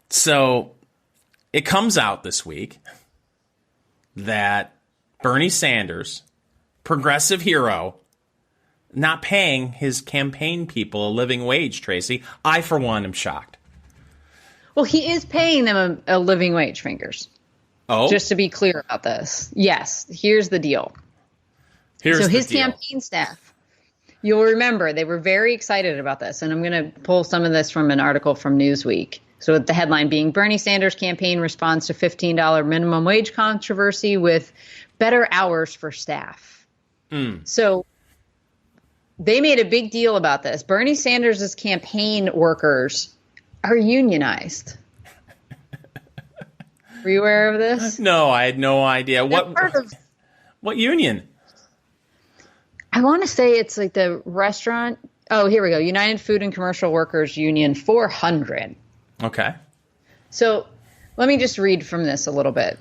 So it comes out this week that Bernie Sanders, progressive hero, not paying his campaign people a living wage, Tracy. I, for one, am shocked. Well, he is paying them a living wage, Fingers. Oh? Just to be clear about this. Yes, here's the deal. So his campaign staff, you'll remember, they were very excited about this. And I'm going to pull some of this from an article from Newsweek. So the headline being, Bernie Sanders campaign responds to $15 minimum wage controversy with better hours for staff. So they made a big deal about this. Bernie Sanders' campaign workers are unionized. Were you aware of this? No, I had no idea. What union? I want to say it's like the restaurant. Oh, here we go. United Food and Commercial Workers Union 400. Okay. So let me just read from this a little bit.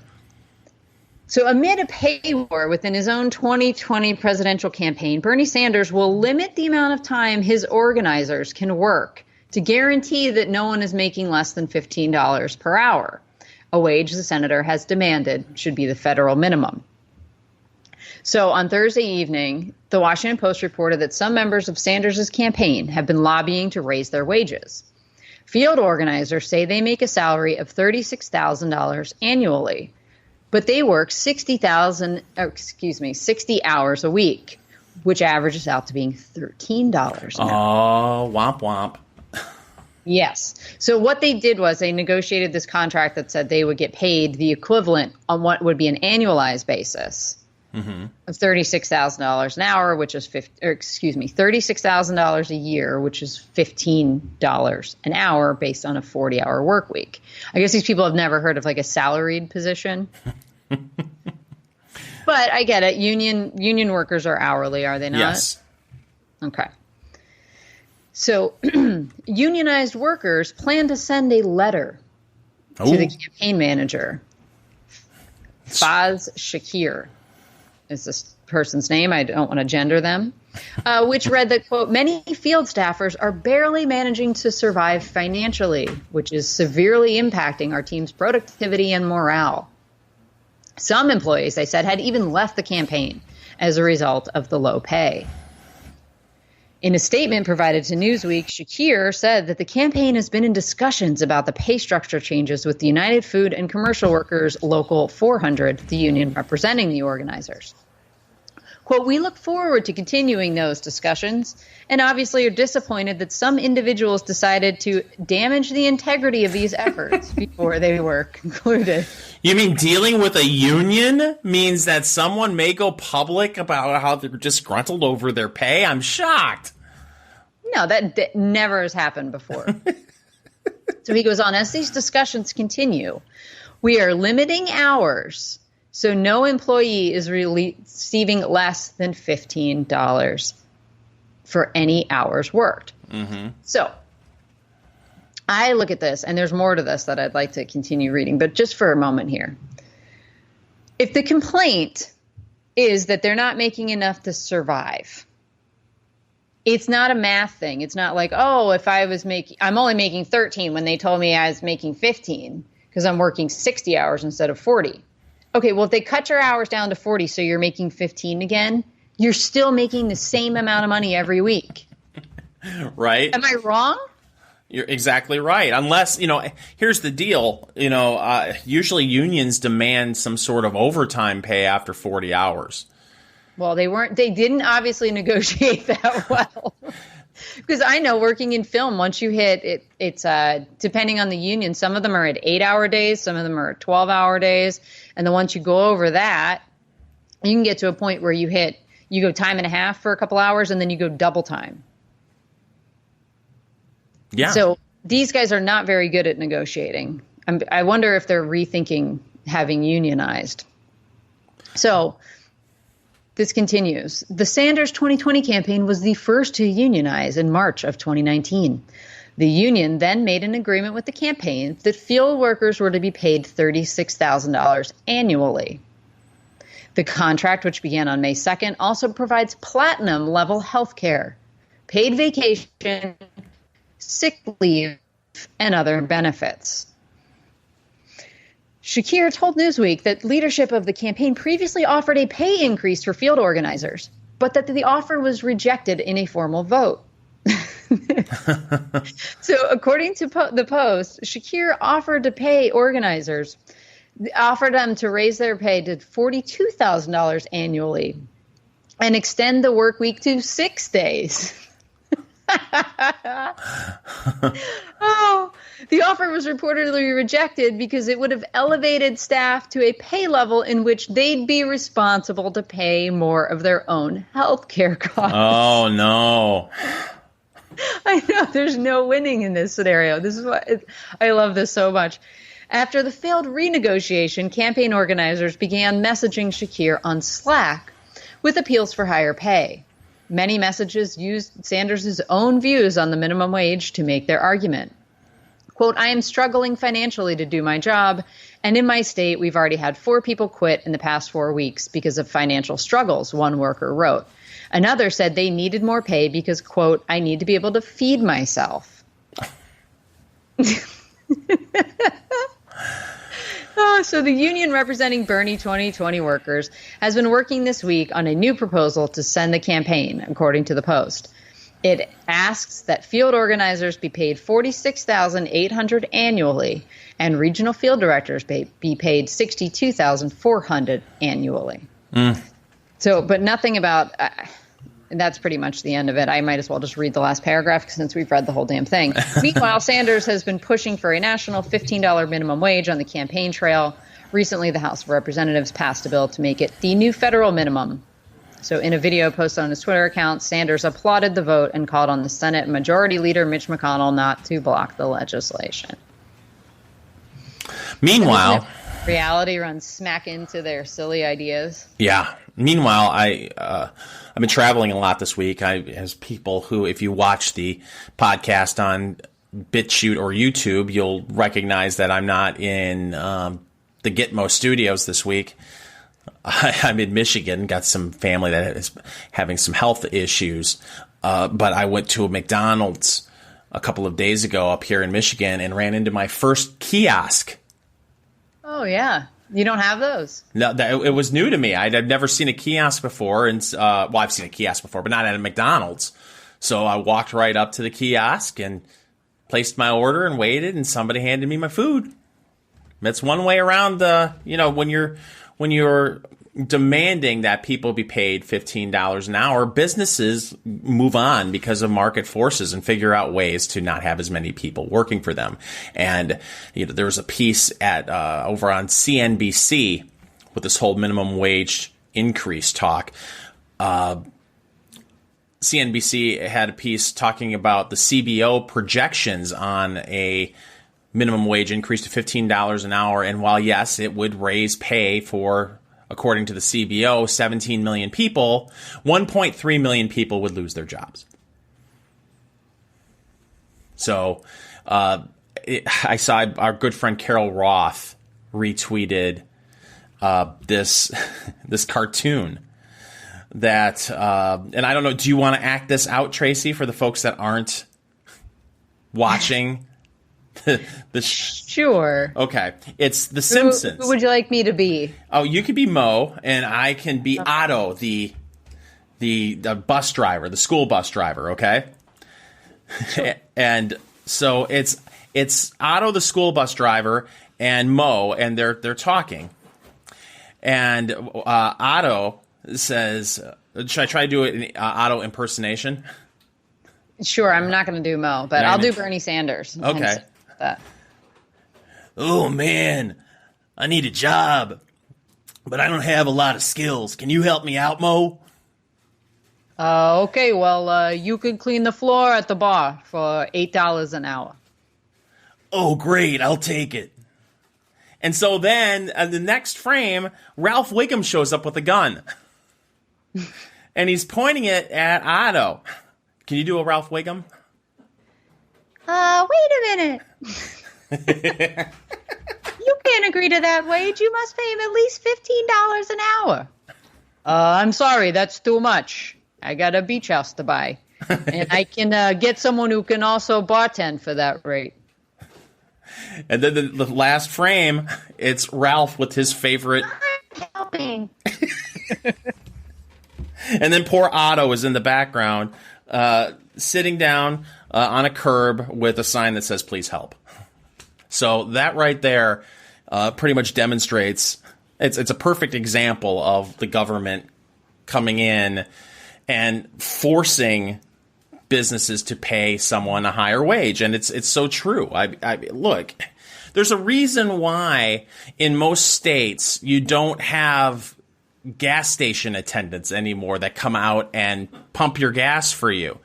So amid a pay war within his own 2020 presidential campaign, Bernie Sanders will limit the amount of time his organizers can work to guarantee that no one is making less than $15 per hour, a wage the senator has demanded should be the federal minimum. So on Thursday evening, the Washington Post reported that some members of Sanders' campaign have been lobbying to raise their wages. Field organizers say they make a salary of $36,000 annually. but they work 60 hours a week, which averages out to being $13 an hour. Oh, womp womp. Yes. So what they did was they negotiated this contract that said they would get paid the equivalent on what would be an annualized basis of $36,000 an hour, which is $36,000 a year, which is $15 an hour based on a 40-hour work week. I guess these people have never heard of like a salaried position. But I get it. Union workers are hourly, are they not? Yes. Okay. So unionized workers plan to send a letter to the campaign manager. Faz Shakir is this person's name. I don't want to gender them. Which read that, quote, many field staffers are barely managing to survive financially, which is severely impacting our team's productivity and morale. Some employees, they said, had even left the campaign as a result of the low pay. In a statement provided to Newsweek, Shakir said that the campaign has been in discussions about the pay structure changes with the United Food and Commercial Workers Local 400, the union representing the organizers. Quote, we look forward to continuing those discussions and obviously are disappointed that some individuals decided to damage the integrity of these efforts before they were concluded. You mean dealing with a union means that someone may go public about how they're disgruntled over their pay? I'm shocked. No, that never has happened before. So he goes on, as these discussions continue, we are limiting hours so no employee is receiving less than $15 for any hours worked. Mm-hmm. So I look at this, and there's more to this that I'd like to continue reading, but just for a moment here. If the complaint is that they're not making enough to survive, it's not a math thing. It's not like, oh, if I'm only making 13 when they told me I was making 15 because I'm working 60 hours instead of 40. Okay, well, if they cut your hours down to 40 so you're making 15 again, you're still making the same amount of money every week. Right? Am I wrong? You're exactly right. Unless, here's the deal. Usually unions demand some sort of overtime pay after 40 hours. Well, they didn't obviously negotiate that well. Because I know working in film, once you hit it, it's depending on the union, some of them are at 8-hour days, some of them are at 12-hour days. And then once you go over that, you can get to a point where you go time and a half for a couple hours and then you go double time. Yeah. So these guys are not very good at negotiating. I wonder if they're rethinking having unionized. So this continues. The Sanders 2020 campaign was the first to unionize in March of 2019. The union then made an agreement with the campaign that field workers were to be paid $36,000 annually. The contract, which began on May 2nd, also provides platinum-level health care, paid vacation, sick leave, and other benefits. Shakir told Newsweek that leadership of the campaign previously offered a pay increase for field organizers, but that the offer was rejected in a formal vote. So according to the Post, Shakir offered them to raise their pay to $42,000 annually and extend the work week to 6 days. The offer was reportedly rejected because it would have elevated staff to a pay level in which they'd be responsible to pay more of their own health care costs. Oh, no. I know there's no winning in this scenario. This is why I love this so much. After the failed renegotiation, campaign organizers began messaging Shakir on Slack with appeals for higher pay. Many messages used Sanders' own views on the minimum wage to make their argument. Quote, I am struggling financially to do my job, and in my state, we've already had 4 people quit in the past 4 weeks because of financial struggles, one worker wrote. Another said they needed more pay because, quote, I need to be able to feed myself. So the union representing Bernie 2020 workers has been working this week on a new proposal to send the campaign, according to the Post. It asks that field organizers be paid $46,800 annually and regional field directors be paid $62,400 annually. So, but nothing about, that's pretty much the end of it. I might as well just read the last paragraph since we've read the whole damn thing. Meanwhile, Sanders has been pushing for a national $15 minimum wage on the campaign trail. Recently, the House of Representatives passed a bill to make it the new federal minimum. So in a video posted on his Twitter account, Sanders applauded the vote and called on the Senate Majority Leader Mitch McConnell not to block the legislation. Meanwhile, reality runs smack into their silly ideas. Yeah. Meanwhile, I've been traveling a lot this week. As people who, if you watch the podcast on BitChute or YouTube, you'll recognize that I'm not in the Gitmo studios this week. I'm in Michigan, got some family that is having some health issues. But I went to a McDonald's a couple of days ago up here in Michigan and ran into my first kiosk. Oh, yeah. You don't have those? No, it was new to me. I'd never seen a kiosk before. And well, I've seen a kiosk before, but not at a McDonald's. So I walked right up to the kiosk and placed my order and waited, and somebody handed me my food. That's one way around when you're demanding that people be paid $15 an hour, businesses move on because of market forces and figure out ways to not have as many people working for them. And there was a piece at over on CNBC with this whole minimum wage increase talk. CNBC had a piece talking about the CBO projections on a minimum wage increase to $15 an hour. And while, yes, it would raise pay for, according to the CBO, 17 million people, 1.3 million people would lose their jobs. So I saw our good friend Carol Roth retweeted this cartoon that, and I don't know, do you want to act this out, Tracy, for the folks that aren't watching? Sure. Okay. It's The Simpsons. Who would you like me to be? Oh, you could be Mo, and I can be Otto, the bus driver, the school bus driver, okay? Sure. And so it's Otto, the school bus driver, and Mo, and they're talking. And Otto says, should I try to do an Otto impersonation? Sure, I'm not going to do Mo, but I'll do Bernie Sanders. Okay. Oh, man, I need a job, but I don't have a lot of skills. Can you help me out, Mo? Okay, well, you can clean the floor at the bar for $8 an hour. Oh, great, I'll take it. And so then, in the next frame, Ralph Wiggum shows up with a gun. And he's pointing it at Otto. Can you do a Ralph Wiggum? Wait a minute. You can't agree to that wage. You must pay him at least $15 an hour. I'm sorry, that's too much. I got a beach house to buy. And I can get someone who can also bartend for that rate. And then the last frame, it's Ralph with his favorite. I'm helping. And then poor Otto is in the background, sitting down on a curb with a sign that says, "Please help." So that right there pretty much demonstrates, it's a perfect example of the government coming in and forcing businesses to pay someone a higher wage. And it's so true. Look, there's a reason why in most states you don't have gas station attendants anymore that come out and pump your gas for you.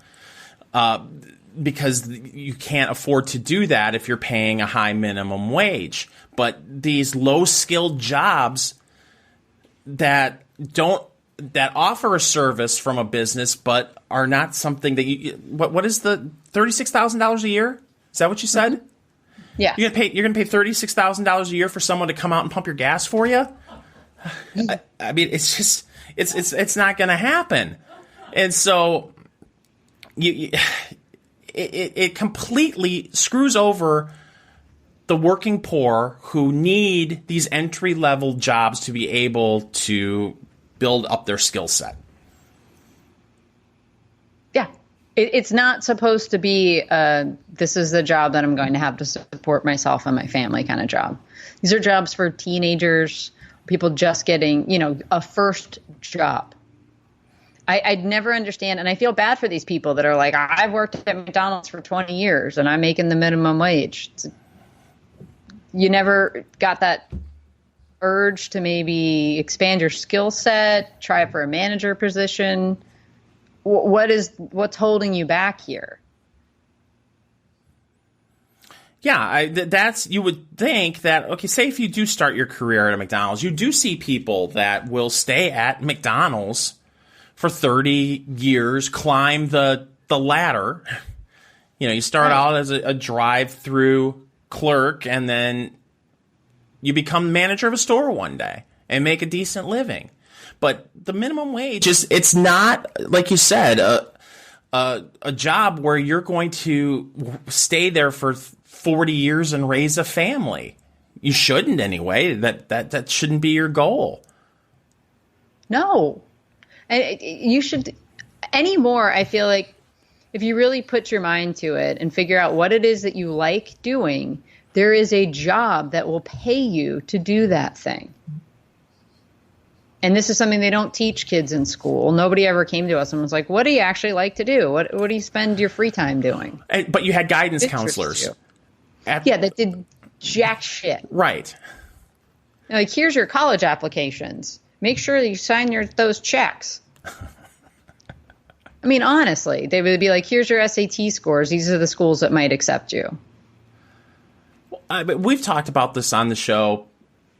Because you can't afford to do that if you're paying a high minimum wage. But these low-skilled jobs that offer a service from a business but are not something that you – what is the $36,000 a year? Is that what you said? Yeah. You're gonna pay $36,000 a year for someone to come out and pump your gas for you? I mean, it's just it's not going to happen. And so it completely screws over the working poor who need these entry-level jobs to be able to build up their skill set. Yeah. It's not supposed to be this is the job that I'm going to have to support myself and my family kind of job. These are jobs for teenagers, people just getting, a first job. I'd never understand, and I feel bad for these people that are like, I've worked at McDonald's for 20 years and I'm making the minimum wage. You never got that urge to maybe expand your skill set, try for a manager position. What's holding you back here? Yeah, you would think that, okay, say if you do start your career at a McDonald's, you do see people that will stay at McDonald's for 30 years, climb the ladder. You start out as a drive-through clerk, and then you become manager of a store one day and make a decent living. But the minimum wage it's not, like you said, a job where you're going to stay there for 40 years and raise a family. You shouldn't anyway. That shouldn't be your goal. No. And you should anymore. I feel like if you really put your mind to it and figure out what it is that you like doing, there is a job that will pay you to do that thing. And this is something they don't teach kids in school. Nobody ever came to us and was like, what do you actually like to do? What do you spend your free time doing? But you had guidance counselors. That did jack shit. Right. Like, here's your college applications. Make sure that you sign those checks. I mean, honestly, they would be like, here's your SAT scores. These are the schools that might accept you. But we've talked about this on the show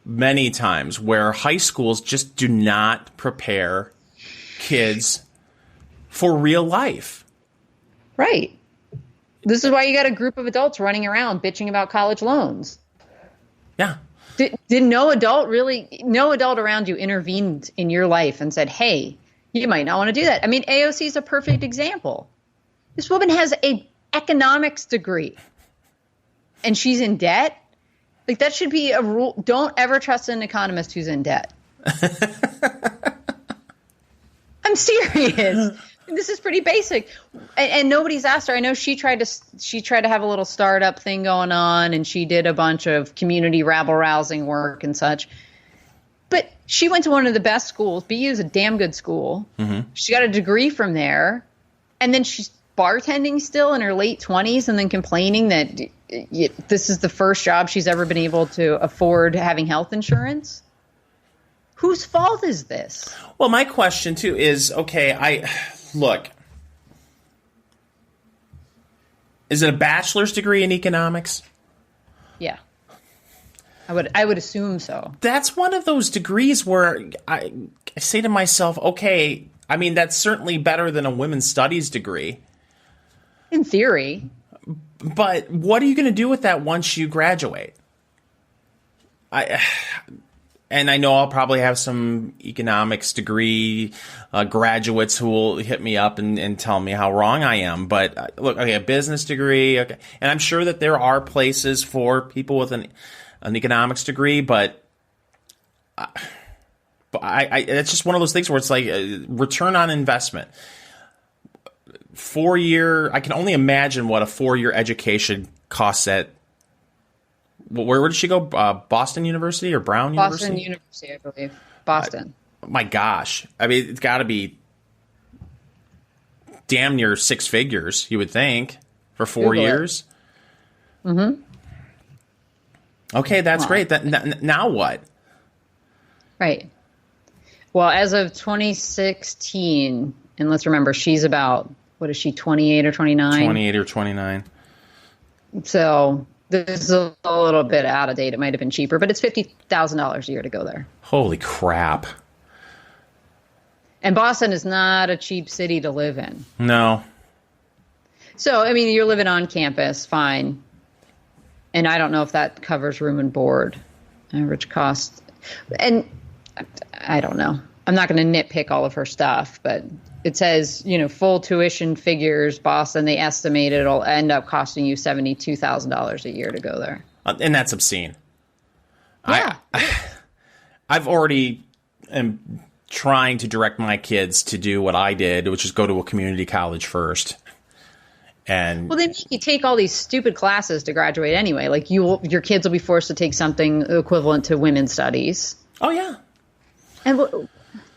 many times, where high schools just do not prepare kids for real life. Right. This is why you got a group of adults running around bitching about college loans. Yeah. Did no adult around you intervened in your life and said, hey, you might not want to do that? I mean, AOC is a perfect example. This woman has an economics degree and she's in debt. Like, that should be a rule. Don't ever trust an economist who's in debt. I'm serious. This is pretty basic. And nobody's asked her. I know she tried to have a little startup thing going on, and she did a bunch of community rabble-rousing work and such. But she went to one of the best schools. BU is a damn good school. Mm-hmm. She got a degree from there. And then she's bartending still in her late 20s and then complaining that this is the first job she's ever been able to afford having health insurance. Whose fault is this? Well, my question too is, okay, look, is it a bachelor's degree in economics? Yeah. I would assume so. That's one of those degrees where I say to myself, okay, I mean, that's certainly better than a women's studies degree. In theory. But what are you going to do with that once you graduate? And I know I'll probably have some economics degree graduates who will hit me up and tell me how wrong I am. But look, okay, a business degree, okay, and I'm sure that there are places for people with an economics degree, but it's just one of those things where it's like return on investment. 4-year, I can only imagine what a 4-year education costs at. Where did she go? Boston University or Brown University? Boston University, I believe. Boston. My gosh. I mean, it's got to be damn near 6 figures, you would think, for 4 years. Mm-hmm. Okay, that's great. Now what? Right. Well, as of 2016, and let's remember, she's about, what is she, 28 or 29? 28 or 29. So this is a little bit out of date. It might have been cheaper, but it's $50,000 a year to go there. Holy crap. And Boston is not a cheap city to live in. No. So, I mean, you're living on campus, fine. And I don't know if that covers room and board. Average cost. And I don't know. I'm not going to nitpick all of her stuff, but it says, full tuition figures, Boston, they estimate it'll end up costing you $72,000 a year to go there. And that's obscene. Yeah. I've already am trying to direct my kids to do what I did, which is go to a community college first. And well, they make you take all these stupid classes to graduate anyway. Like your kids will be forced to take something equivalent to women's studies. oh yeah. And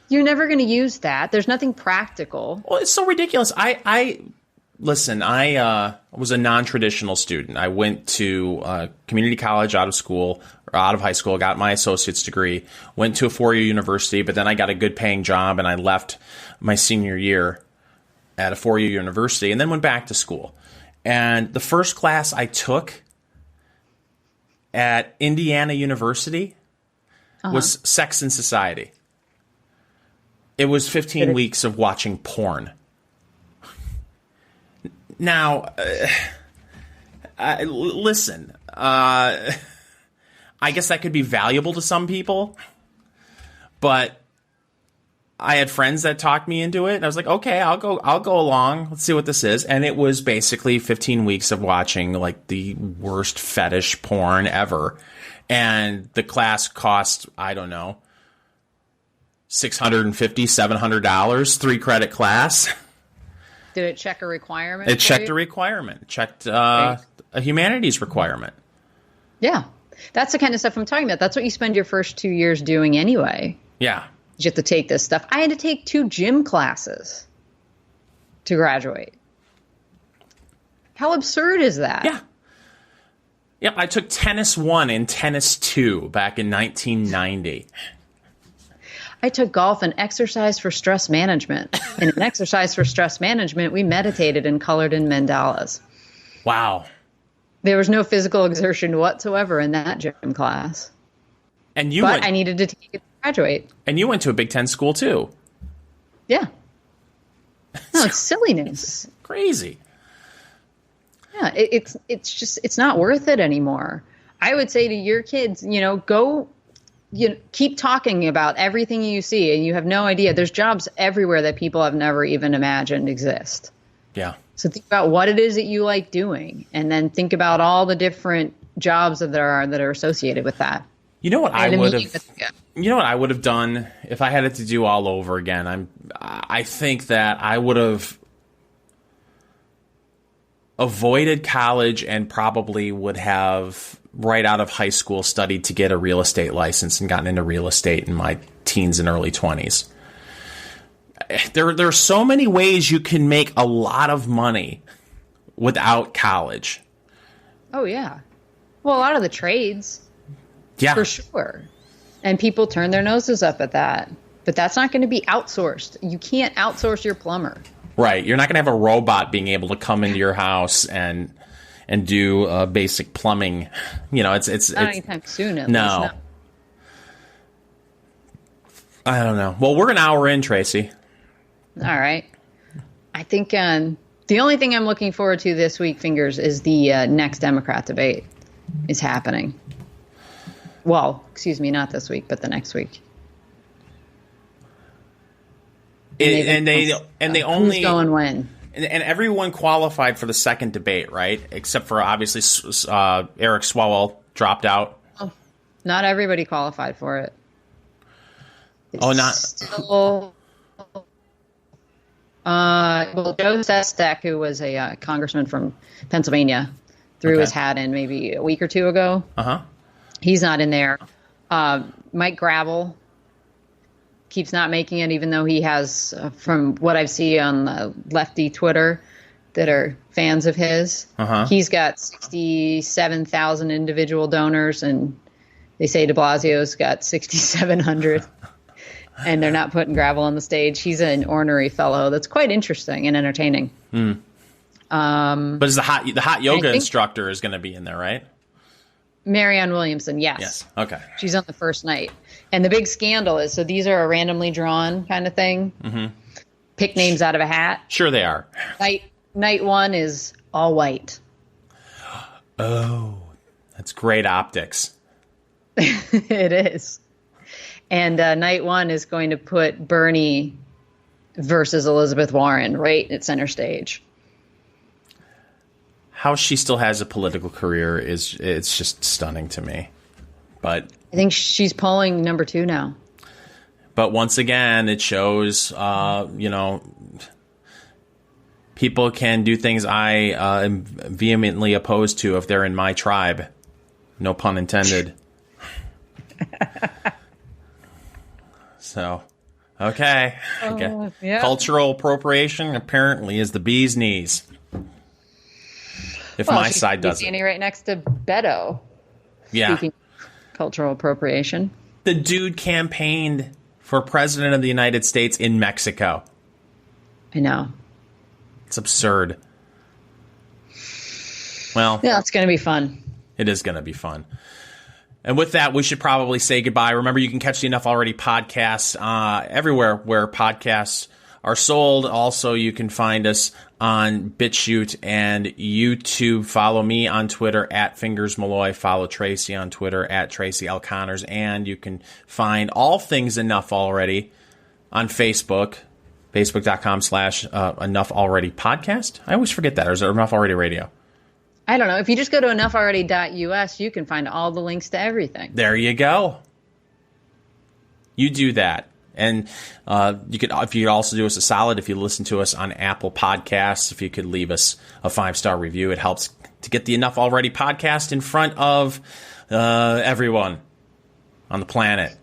you're never going to use that. There's nothing practical. Well, it's so ridiculous. Listen, I was a non-traditional student. I went to community college out of high school, got my associate's degree, went to a 4-year university, but then I got a good paying job and I left my senior year at a 4-year university and then went back to school. And the first class I took at Indiana University was Sex and Society. It was 15 weeks of watching porn. Now, listen, I guess that could be valuable to some people, but I had friends that talked me into it, and I was like, okay, I'll go along. Let's see what this is. And it was basically 15 weeks of watching like the worst fetish porn ever. And the class cost, I don't know, $650, $700, 3-credit class. Did it check a requirement? It checked a requirement. It checked a humanities requirement. Yeah. That's the kind of stuff I'm talking about. That's what you spend your first 2 years doing anyway. Yeah. You have to take this stuff. I had to take 2 gym classes to graduate. How absurd is that? Yeah. Yep, I took Tennis 1 and Tennis 2 back in 1990. I took golf and exercise for stress management. And in exercise for stress management, we meditated and colored in mandalas. Wow. There was no physical exertion whatsoever in that gym class. And I needed to take it to graduate. And you went to a Big Ten school too. Yeah. No, it's silliness. Crazy. Yeah, it's not worth it anymore. I would say to your kids, go, keep talking about everything you see, and you have no idea. There's jobs everywhere that people have never even imagined exist. Yeah. So think about what it is that you like doing, and then think about all the different jobs that are associated with that. You know what I would have? You know what I would have done if I had it to do all over again? I think that I would have avoided college and probably would have, right out of high school, studied to get a real estate license and gotten into real estate in my teens and early 20s. There are so many ways you can make a lot of money without college. Oh, yeah. Well, a lot of the trades. Yeah. For sure. And people turn their noses up at that. But that's not going to be outsourced. You can't outsource your plumber. Right. You're not going to have a robot being able to come into your house and do basic plumbing. It's not anytime soon. At least, no. I don't know. Well, we're an hour in, Tracy. All right. I think the only thing I'm looking forward to this week, Fingers, is the next Democrat debate is happening. Well, excuse me, not this week, but the next week. They only who's going when. And everyone qualified for the second debate, right? Except for obviously Eric Swalwell dropped out. Oh, not everybody qualified for it. Still. Joe Sestak, who was a congressman from Pennsylvania, threw his hat in maybe a week or two ago. He's not in there. Mike Gravel keeps not making it, even though he has, from what I've seen on the lefty Twitter that are fans of his, he's got 67,000 individual donors, and they say de Blasio's got 6,700. And they're not putting Gravel on the stage. He's an ornery fellow that's quite interesting and entertaining. But is the hot yoga instructor is going to be in there, right? Marianne Williamson, yes. Yes, okay. She's on the first night. And the big scandal is, so these are a randomly drawn kind of thing. Pick names out of a hat. Sure they are. Night 1 is all white. Oh, that's great optics. It is. And night 1 is going to put Bernie versus Elizabeth Warren right at center stage. How she still has a political career it's just stunning to me. But I think she's polling number 2 now. But once again, it shows, people can do things I am vehemently opposed to if they're in my tribe. No pun intended. So, okay. Yeah. Cultural appropriation apparently is the bee's knees. If my side does it. Standing right next to Beto. Yeah. Speaking of cultural appropriation. The dude campaigned for president of the United States in Mexico. I know. It's absurd. Well, yeah, it's going to be fun. It is going to be fun. And with that, we should probably say goodbye. Remember, you can catch the Enough Already podcast everywhere where podcasts are sold. Also, you can find us on BitChute and YouTube. Follow me on Twitter at Fingers Malloy. Follow Tracy on Twitter at Tracy L. Connors. And you can find all things Enough Already on Facebook, facebook.com/Enough Already Podcast. I always forget that. Or is it Enough Already Radio? I don't know. If you just go to enoughtalready.us, you can find all the links to everything. There you go. You do that. And you could, if you also do us a solid, if you listen to us on Apple Podcasts, if you could leave us a 5-star review, it helps to get the Enough Already podcast in front of everyone on the planet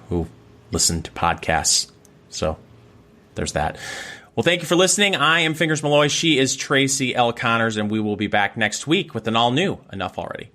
who listen to podcasts. So there's that. Well, thank you for listening. I am Fingers Malloy. She is Tracy L. Connors, and we will be back next week with an all-new Enough Already.